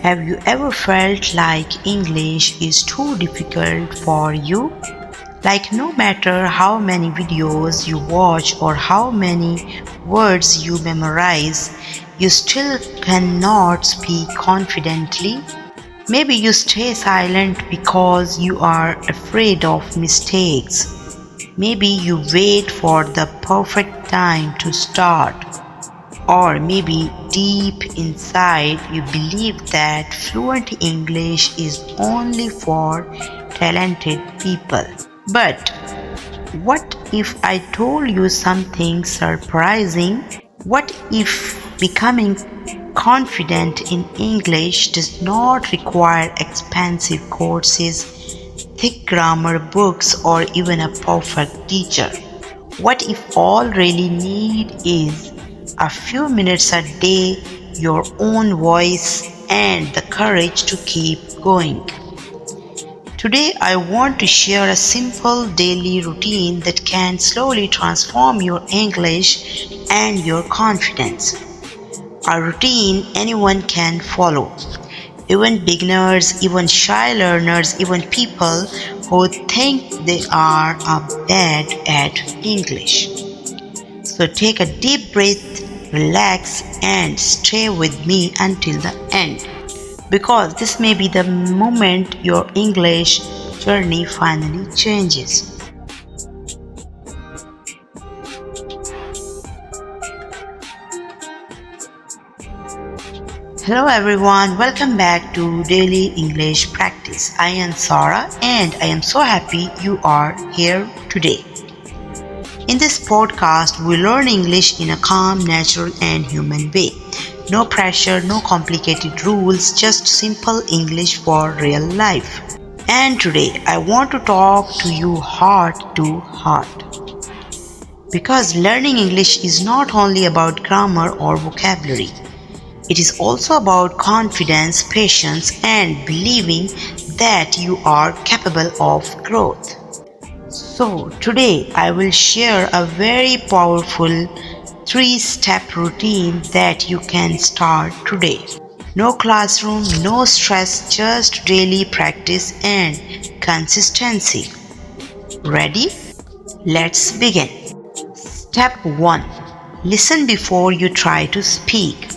Have you ever felt like English is too difficult for you? Like no matter how many videos you watch or how many words you memorize, you still cannot speak confidently? Maybe you stay silent because you are afraid of mistakes. Maybe you wait for the perfect time to start. Or maybe deep inside you believe that fluent English is only for talented people. But what if I told you something surprising? What if becoming confident in English does not require expensive courses, thick grammar books, or even a perfect teacher? What if all really need is a few minutes a day, your own voice, and the courage to keep going? Today, I want to share a simple daily routine that can slowly transform your English and your confidence. A routine anyone can follow, even beginners, even shy learners, even people who think they are bad at English. So take a deep breath, relax, and stay with me until the end, because this may be the moment your English journey finally changes. Hello everyone, welcome back to Daily English Practice. I am Sara and I am so happy you are here today. In this podcast, we learn English in a calm, natural, and human way. No pressure, no complicated rules, just simple English for real life. And today, I want to talk to you heart to heart. Because learning English is not only about grammar or vocabulary. It is also about confidence, patience, and believing that you are capable of growth. So, today I will share a very powerful 3-step routine that you can start today. No classroom, no stress, just daily practice and consistency. Ready? Let's begin. Step 1. Listen before you try to speak.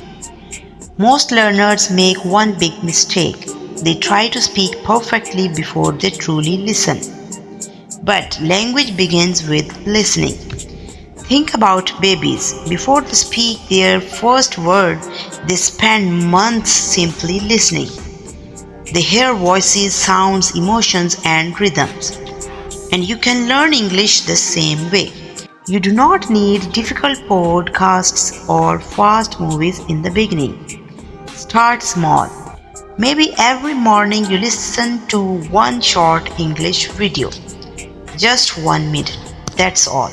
Most learners make one big mistake. They try to speak perfectly before they truly listen. But language begins with listening. Think about babies. Before they speak their first word, they spend months simply listening. They hear voices, sounds, emotions, and rhythms. And you can learn English the same way. You do not need difficult podcasts or fast movies in the beginning. Start small. Maybe every morning you listen to one short English video. Just 1 minute. That's all.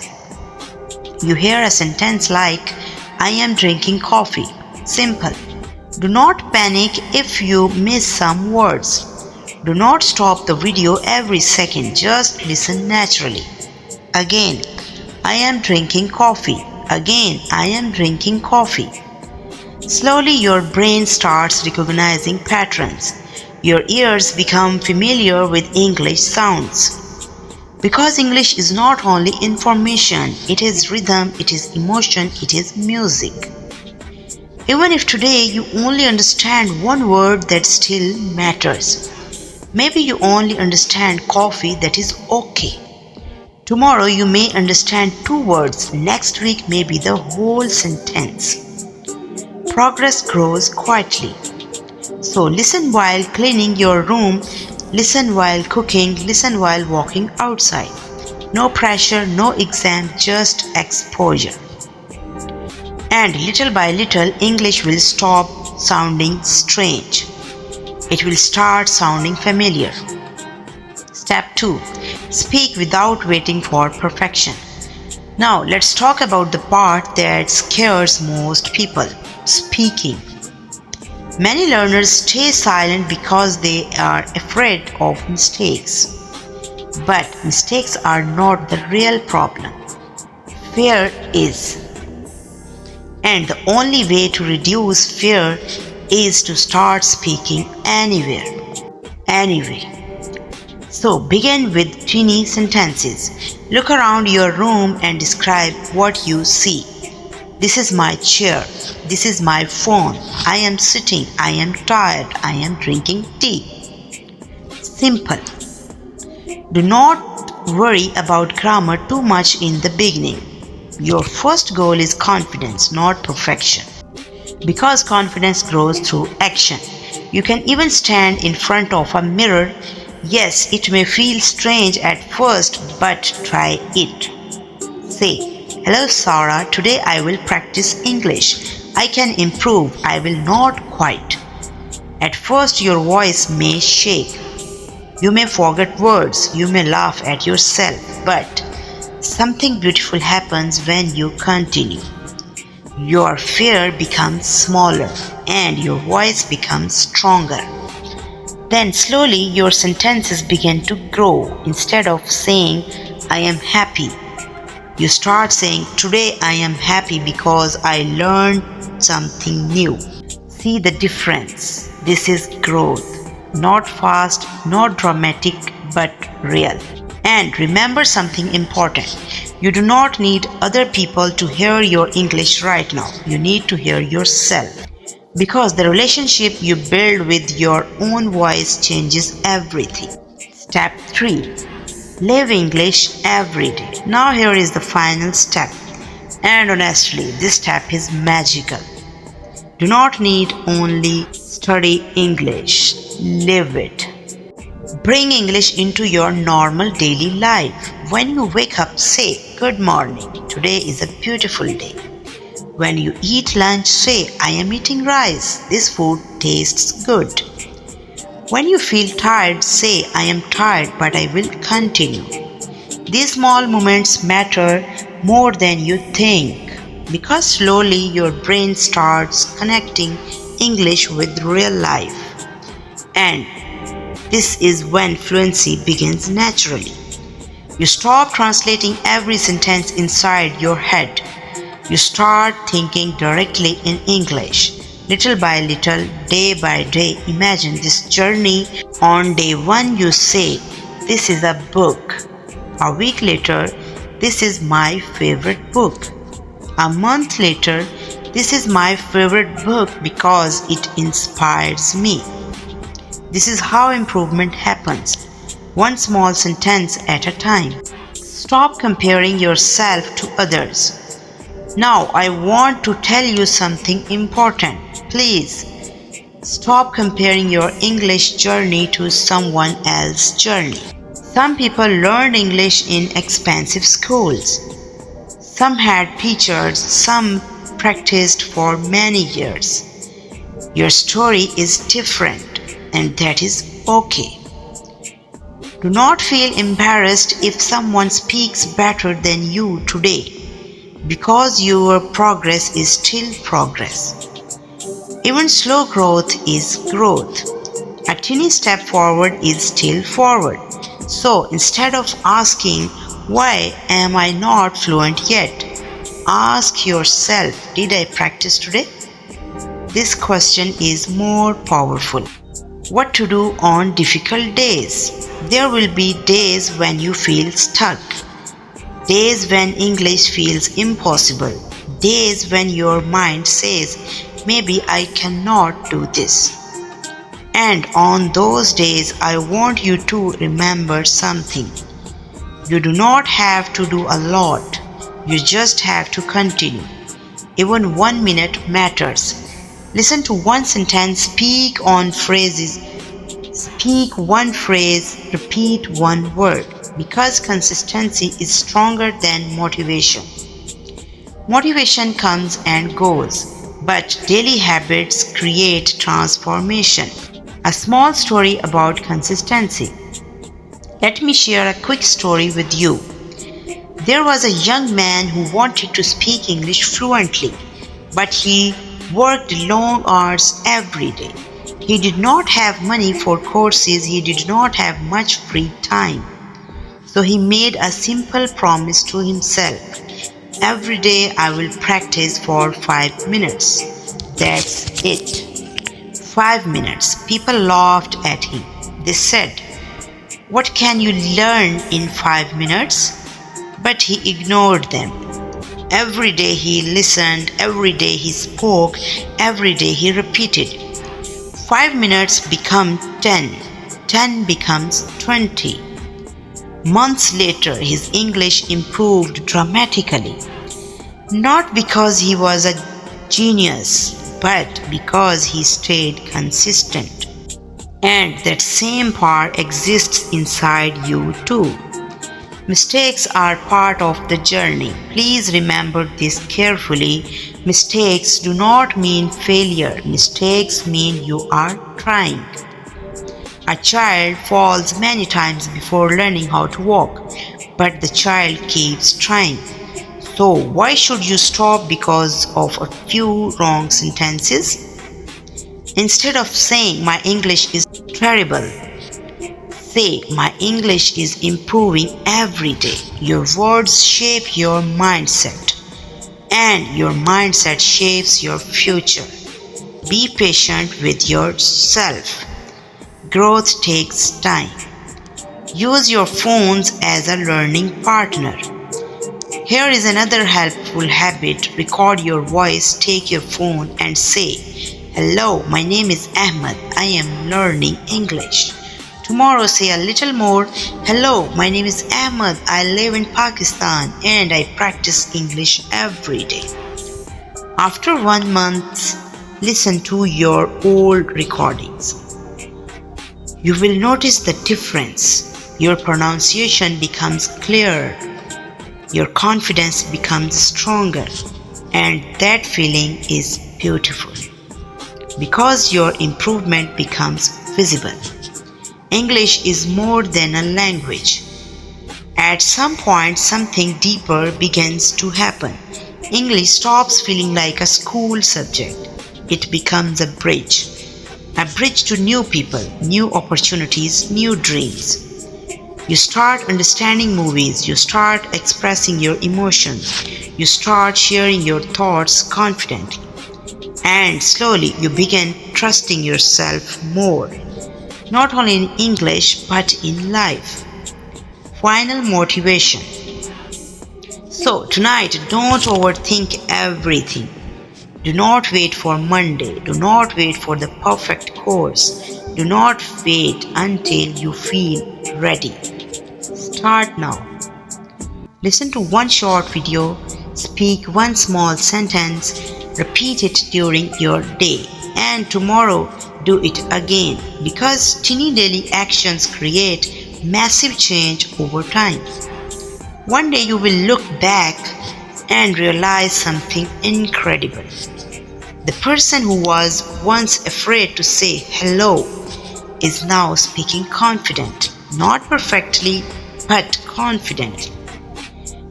You hear a sentence like, I am drinking coffee. Simple. Do not panic if you miss some words. Do not stop the video every second. Just listen naturally. Again, I am drinking coffee. Again, I am drinking coffee. Slowly your brain starts recognizing patterns. Your ears become familiar with English sounds. Because English is not only information, it is rhythm, it is emotion, it is music. Even if today you only understand one word, that still matters. Maybe you only understand coffee, that is okay. Tomorrow you may understand 2 words, next week maybe the whole sentence. Progress grows quietly. So listen while cleaning your room, listen while cooking, listen while walking outside. No pressure, no exam, just exposure. And little by little, English will stop sounding strange. It will start sounding familiar. Step 2. Speak without waiting for perfection. Now let's talk about the part that scares most people. Speaking. Many learners stay silent because they are afraid of mistakes. But mistakes are not the real problem. Fear is. And the only way to reduce fear is to start speaking anywhere. Anyway, so begin with teeny sentences. Look around your room and describe what you see. This is my chair. This is my phone. I am sitting. I am tired. I am drinking tea. Simple. Do not worry about grammar too much in the beginning. Your first goal is confidence, not perfection. Because confidence grows through action. You can even stand in front of a mirror. Yes, it may feel strange at first, but try it. Say, "Hello Sarah, today I will practice English. I can improve, I will not quite." At first your voice may shake. You may forget words, you may laugh at yourself, but something beautiful happens when you continue. Your fear becomes smaller and your voice becomes stronger. Then slowly your sentences begin to grow. Instead of saying, "I am happy," you start saying, "Today I am happy because I learned something new." See the difference. This is growth. Not fast, not dramatic, but real. And remember something important. You do not need other people to hear your English right now. You need to hear yourself. Because the relationship you build with your own voice changes everything. Step 3. Live English every day. Now here is the final step. And honestly, this step is magical. Do not need only study English. Live it. Bring English into your normal daily life. When you wake up, say, "Good morning. Today is a beautiful day." When you eat lunch, say, "I am eating rice. This food tastes good." When you feel tired, say, "I am tired, but I will continue." These small moments matter more than you think because slowly your brain starts connecting English with real life. And this is when fluency begins naturally. You stop translating every sentence inside your head. You start thinking directly in English. Little by little, day by day, imagine this journey. On day 1, you say, "This is a book." A week later, "This is my favorite book." A month later, "This is my favorite book because it inspires me." This is how improvement happens, one small sentence at a time. Stop comparing yourself to others. Now I want to tell you something important. Please stop comparing your English journey to someone else's journey. Some people learned English in expensive schools. Some had teachers, some practiced for many years. Your story is different, and that is okay. Do not feel embarrassed if someone speaks better than you today, because your progress is still progress. Even slow growth is growth. A teeny step forward is still forward. So instead of asking, "Why am I not fluent yet?" ask yourself, "Did I practice today?" This question is more powerful. What to do on difficult days? There will be days when you feel stuck. Days when English feels impossible. Days when your mind says, "Maybe I cannot do this." And on those days, I want you to remember something. You do not have to do a lot. You just have to continue. Even 1 minute matters. Listen to one sentence, speak one phrase, repeat one word. Because consistency is stronger than motivation. Motivation comes and goes, but daily habits create transformation. A small story about consistency. Let me share a quick story with you. There was a young man who wanted to speak English fluently, but he worked long hours every day. He did not have money for courses, he did not have much free time. So he made a simple promise to himself. Every day I will practice for 5 minutes. That's it. 5 minutes. People laughed at him. They said, "What can you learn in 5 minutes?" But he ignored them. Every day he listened, every day he spoke, every day he repeated. 5 minutes become 10, 10 becomes 20. Months later, his English improved dramatically. Not because he was a genius, but because he stayed consistent. And that same power exists inside you too. Mistakes are part of the journey. Please remember this carefully. Mistakes do not mean failure. Mistakes mean you are trying. A child falls many times before learning how to walk, but the child keeps trying. So why should you stop because of a few wrong sentences? Instead of saying my English is terrible, say my English is improving every day. Your words shape your mindset, and your mindset shapes your future. Be patient with yourself. Growth takes time. Use your phones as a learning partner. Here is another helpful habit. Record your voice, take your phone and say, "Hello, my name is Ahmed. I am learning English." Tomorrow say a little more. "Hello, my name is Ahmed. I live in Pakistan and I practice English every day." After 1 month, listen to your old recordings. You will notice the difference. Your pronunciation becomes clearer. Your confidence becomes stronger. And that feeling is beautiful. Because your improvement becomes visible. English is more than a language. At some point, something deeper begins to happen. English stops feeling like a school subject. It becomes a bridge. A bridge to new people, new opportunities, new dreams. You start understanding movies, you start expressing your emotions, you start sharing your thoughts confidently. And slowly you begin trusting yourself more, not only in English but in life. Final motivation. So tonight, don't overthink everything. Do not wait for Monday. Do not wait for the perfect course. Do not wait until you feel ready. Start now. Listen to one short video, speak one small sentence, repeat it during your day, and tomorrow do it again, because tiny daily actions create massive change over time. One day you will look back and realize something incredible. The person who was once afraid to say hello is now speaking confidently, not perfectly, but confidently.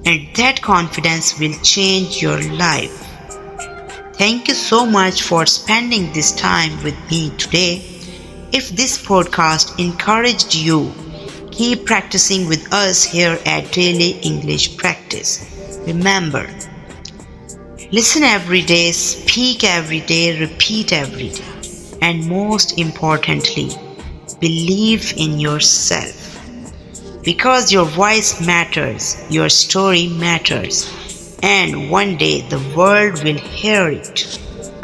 And that confidence will change your life. Thank you so much for spending this time with me today. If this podcast encouraged you, keep practicing with us here at Daily English Practice. Remember, listen every day, speak every day, repeat every day. And most importantly, believe in yourself. Because your voice matters, your story matters, and one day the world will hear it.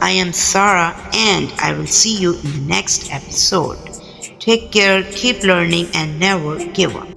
I am Sarah, and I will see you in the next episode. Take care, keep learning, and never give up.